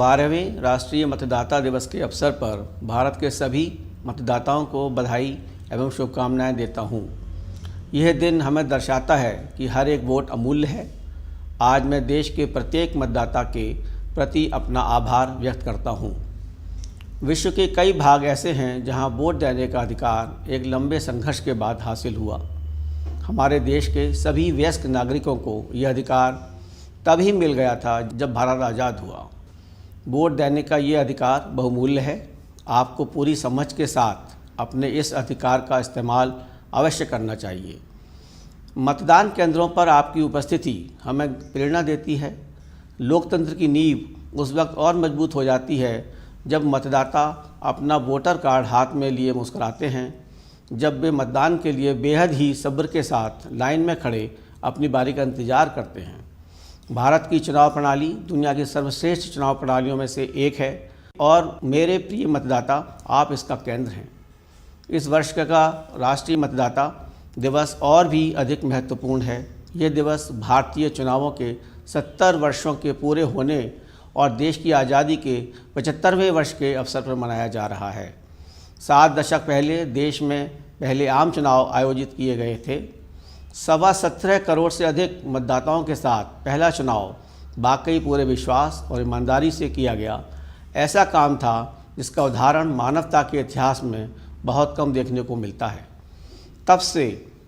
12वें राष्ट्रीय मतदाता दिवस के अवसर पर भारत के सभी मतदाताओं को बधाई एवं शुभकामनाएं देता हूं। यह दिन हमें दर्शाता है कि हर एक वोट अमूल्य है। आज मैं देश के प्रत्येक मतदाता के प्रति अपना आभार व्यक्त करता हूं। विश्व के कई भाग ऐसे हैं जहां वोट देने का अधिकार एक लंबे संघर्ष के बाद हासिल हुआ। हमारे देश के सभी वयस्क नागरिकों को यह अधिकार तभी मिल गया था जब भारत आज़ाद हुआ। वोट देने का ये अधिकार बहुमूल्य है। आपको पूरी समझ के साथ अपने इस अधिकार का इस्तेमाल अवश्य करना चाहिए। मतदान केंद्रों पर आपकी उपस्थिति हमें प्रेरणा देती है। लोकतंत्र की नींव उस वक्त और मजबूत हो जाती है जब मतदाता अपना वोटर कार्ड हाथ में लिए मुस्कुराते हैं, जब वे मतदान के लिए बेहद ही सब्र के साथ लाइन में खड़े अपनी बारी का इंतज़ार करते हैं। भारत की चुनाव प्रणाली दुनिया की सर्वश्रेष्ठ चुनाव प्रणालियों में से एक है और मेरे प्रिय मतदाता, आप इसका केंद्र हैं। इस वर्ष का राष्ट्रीय मतदाता दिवस और भी अधिक महत्वपूर्ण है। ये दिवस भारतीय चुनावों के 70 वर्षों के पूरे होने और देश की आज़ादी के 75वें वर्ष के अवसर पर मनाया जा रहा है। 7 दशक पहले देश में पहले आम चुनाव आयोजित किए गए थे। 17.25 करोड़ से अधिक मतदाताओं के साथ पहला चुनाव वाकई पूरे विश्वास और ईमानदारी से किया गया। ऐसा काम था जिसका उदाहरण मानवता के इतिहास में बहुत कम देखने को मिलता है। तब से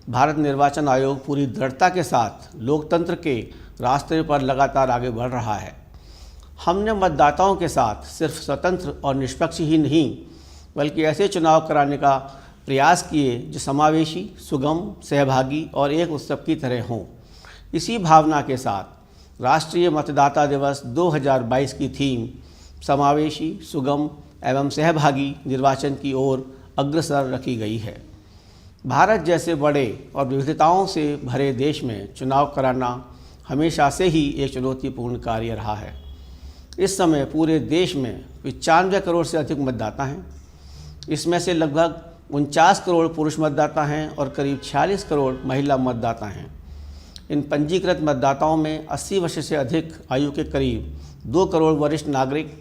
भारत निर्वाचन आयोग पूरी दृढ़ता के साथ लोकतंत्र के रास्ते पर लगातार आगे बढ़ रहा है। हमने मतदाताओं के साथ सिर्फ स्वतंत्र और निष्पक्ष ही नहीं बल्कि ऐसे चुनाव कराने का प्रयास किए जो समावेशी, सुगम, सहभागी और एक उत्सव की तरह हों। इसी भावना के साथ राष्ट्रीय मतदाता दिवस 2022 की थीम समावेशी, सुगम एवं सहभागी निर्वाचन की ओर अग्रसर रखी गई है। भारत जैसे बड़े और विविधताओं से भरे देश में चुनाव कराना हमेशा से ही एक चुनौतीपूर्ण कार्य रहा है। इस समय पूरे देश में 95 करोड़ से अधिक मतदाता हैं। इसमें से लगभग 49 करोड़ पुरुष मतदाता हैं और करीब 46 करोड़ महिला मतदाता हैं। इन पंजीकृत मतदाताओं में 80 वर्ष से अधिक आयु के करीब 2 करोड़ वरिष्ठ नागरिक,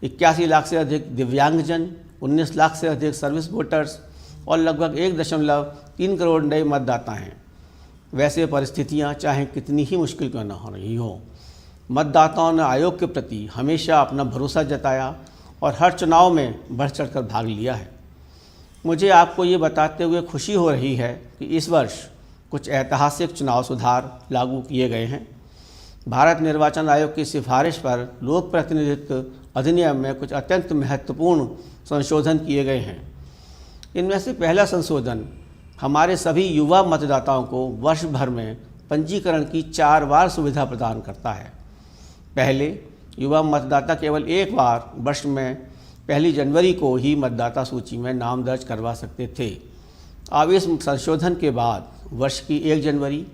81 लाख से अधिक दिव्यांगजन, 19 लाख से अधिक सर्विस वोटर्स और लगभग 1.3 करोड़ नए मतदाता हैं। वैसे परिस्थितियां चाहे कितनी ही मुश्किल क्यों न हो रही हो, मतदाताओं ने आयोग के प्रति हमेशा अपना भरोसा जताया और हर चुनाव में बढ़ चढ़कर भाग लिया है। मुझे आपको ये बताते हुए खुशी हो रही है कि इस वर्ष कुछ ऐतिहासिक चुनाव सुधार लागू किए गए हैं। भारत निर्वाचन आयोग की सिफारिश पर लोक प्रतिनिधित्व अधिनियम में कुछ अत्यंत महत्वपूर्ण संशोधन किए गए हैं। इनमें से पहला संशोधन हमारे सभी युवा मतदाताओं को वर्ष भर में पंजीकरण की 4 बार सुविधा प्रदान करता है। पहले युवा मतदाता केवल एक बार वर्ष में 1 जनवरी को ही मतदाता सूची में नाम दर्ज करवा सकते थे। अब इस संशोधन के बाद वर्ष की 1 जनवरी,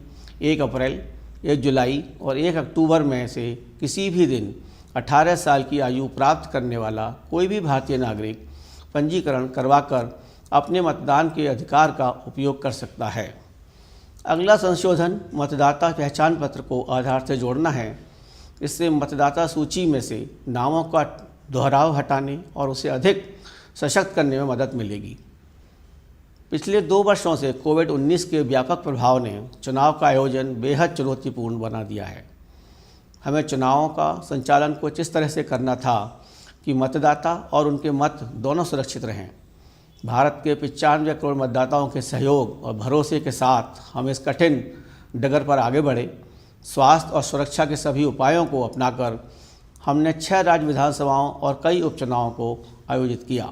1 अप्रैल, 1 जुलाई और 1 अक्टूबर में से किसी भी दिन 18 साल की आयु प्राप्त करने वाला कोई भी भारतीय नागरिक पंजीकरण करवाकर अपने मतदान के अधिकार का उपयोग कर सकता है। अगला संशोधन मतदाता पहचान पत्र को आधार से जोड़ना है। इससे मतदाता सूची में से नामों का दोहराव हटाने और उसे अधिक सशक्त करने में मदद मिलेगी। पिछले 2 वर्षों से कोविड-19 के व्यापक प्रभाव ने चुनाव का आयोजन बेहद चुनौतीपूर्ण बना दिया है। हमें चुनावों का संचालन कुछ इस तरह से करना था कि मतदाता और उनके मत दोनों सुरक्षित रहें। भारत के 95 करोड़ मतदाताओं के सहयोग और भरोसे के साथ हम इस कठिन डगर पर आगे बढ़े। स्वास्थ्य और सुरक्षा के सभी उपायों को अपनाकर हमने 6 राज्य विधानसभाओं और कई उपचुनावों को आयोजित किया।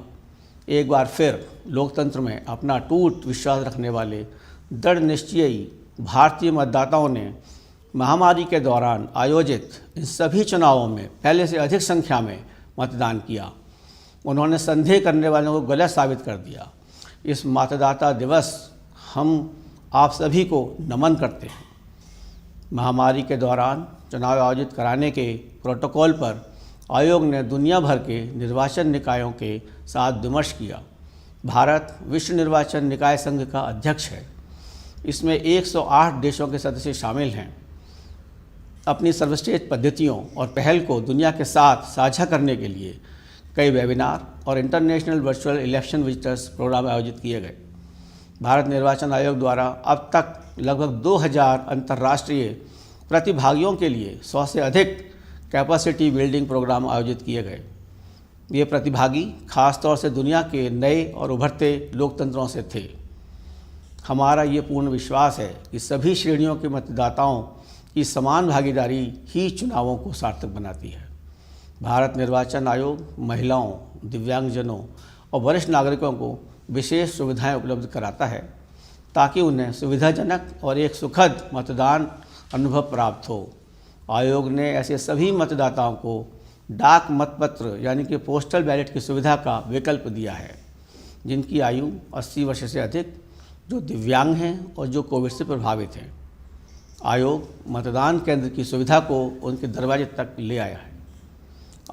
एक बार फिर लोकतंत्र में अपना अटूट विश्वास रखने वाले दृढ़ निश्चयी भारतीय मतदाताओं ने महामारी के दौरान आयोजित इन सभी चुनावों में पहले से अधिक संख्या में मतदान किया। उन्होंने संदेह करने वालों को गलत साबित कर दिया। इस मतदाता दिवस हम आप सभी को नमन करते हैं। महामारी के दौरान चुनाव आयोजित कराने के प्रोटोकॉल पर आयोग ने दुनिया भर के निर्वाचन निकायों के साथ विमर्श किया। भारत विश्व निर्वाचन निकाय संघ का अध्यक्ष है। इसमें 108 देशों के सदस्य शामिल हैं। अपनी सर्वश्रेष्ठ पद्धतियों और पहल को दुनिया के साथ साझा करने के लिए कई वेबिनार और international virtual election visitors program आयोजित किए गए। भारत निर्वाचन आयोग द्वारा अब तक लगभग 2000 अंतर्राष्ट्रीय प्रतिभागियों के लिए 100 से अधिक कैपेसिटी बिल्डिंग प्रोग्राम आयोजित किए गए। ये प्रतिभागी खासतौर से दुनिया के नए और उभरते लोकतंत्रों से थे। हमारा ये पूर्ण विश्वास है कि सभी श्रेणियों के मतदाताओं की समान भागीदारी ही चुनावों को सार्थक बनाती है। भारत निर्वाचन आयोग महिलाओं, दिव्यांगजनों और वरिष्ठ नागरिकों को विशेष सुविधाएं उपलब्ध कराता है ताकि उन्हें सुविधाजनक और एक सुखद मतदान अनुभव प्राप्त हो। आयोग ने ऐसे सभी मतदाताओं को डाक मतपत्र यानी कि पोस्टल बैलेट की सुविधा का विकल्प दिया है, जिनकी आयु 80 वर्ष से अधिक, जो दिव्यांग हैं और जो कोविड से प्रभावित हैं। आयोग मतदान केंद्र की सुविधा को उनके दरवाजे तक ले आया है।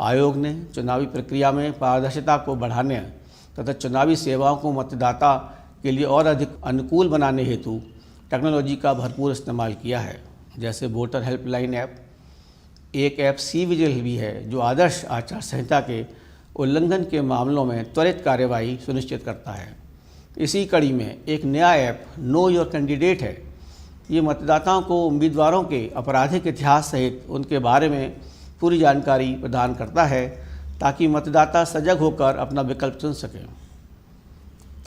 आयोग ने चुनावी प्रक्रिया में पारदर्शिता को बढ़ाने तथा चुनावी सेवाओं को मतदाता के लिए और अधिक अनुकूल बनाने हेतु टेक्नोलॉजी का भरपूर इस्तेमाल किया है, जैसे वोटर हेल्पलाइन ऐप। एक ऐप सी विजिल भी है जो आदर्श आचार संहिता के उल्लंघन के मामलों में त्वरित कार्यवाही सुनिश्चित करता है। इसी कड़ी में एक नया ऐप नो योर कैंडिडेट है। ये मतदाताओं को उम्मीदवारों के आपराधिक इतिहास सहित उनके बारे में पूरी जानकारी प्रदान करता है ताकि मतदाता सजग होकर अपना विकल्प चुन सकें।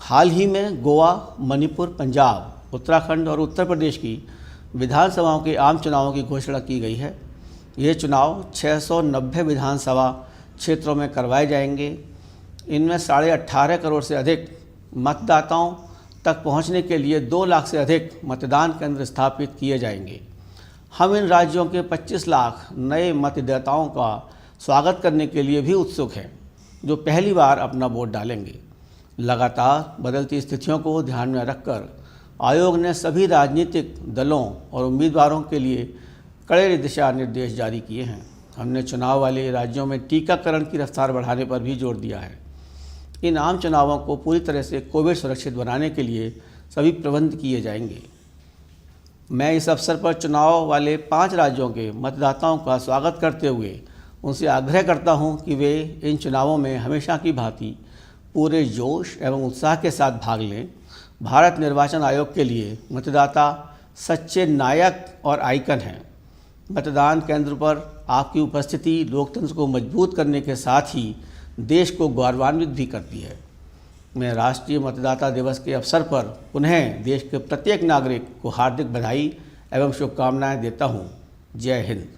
हाल ही में गोवा, मणिपुर, पंजाब, उत्तराखंड और उत्तर प्रदेश की विधानसभाओं के आम चुनावों की घोषणा की गई है। ये चुनाव 690 विधानसभा क्षेत्रों में करवाए जाएंगे। इनमें 18.5 करोड़ से अधिक मतदाताओं तक पहुंचने के लिए 2 लाख से अधिक मतदान केंद्र स्थापित किए जाएंगे। हम इन राज्यों के 25 लाख नए मतदाताओं का स्वागत करने के लिए भी उत्सुक हैं, जो पहली बार अपना वोट डालेंगे। लगातार बदलती स्थितियों को ध्यान में रखकर आयोग ने सभी राजनीतिक दलों और उम्मीदवारों के लिए कड़े दिशा निर्देश जारी किए हैं। हमने चुनाव वाले राज्यों में टीकाकरण की रफ्तार बढ़ाने पर भी जोर दिया है। इन आम चुनावों को पूरी तरह से कोविड सुरक्षित बनाने के लिए सभी प्रबंध किए जाएंगे। मैं इस अवसर पर चुनाव वाले 5 राज्यों के मतदाताओं का स्वागत करते हुए उनसे आग्रह करता हूं कि वे इन चुनावों में हमेशा की भांति पूरे जोश एवं उत्साह के साथ भाग लें। भारत निर्वाचन आयोग के लिए मतदाता सच्चे नायक और आइकन हैं। मतदान केंद्र पर आपकी उपस्थिति लोकतंत्र को मजबूत करने के साथ ही देश को गौरवान्वित भी करती है। मैं राष्ट्रीय मतदाता दिवस के अवसर पर पुनः देश के प्रत्येक नागरिक को हार्दिक बधाई एवं शुभकामनाएं देता हूं। जय हिंद।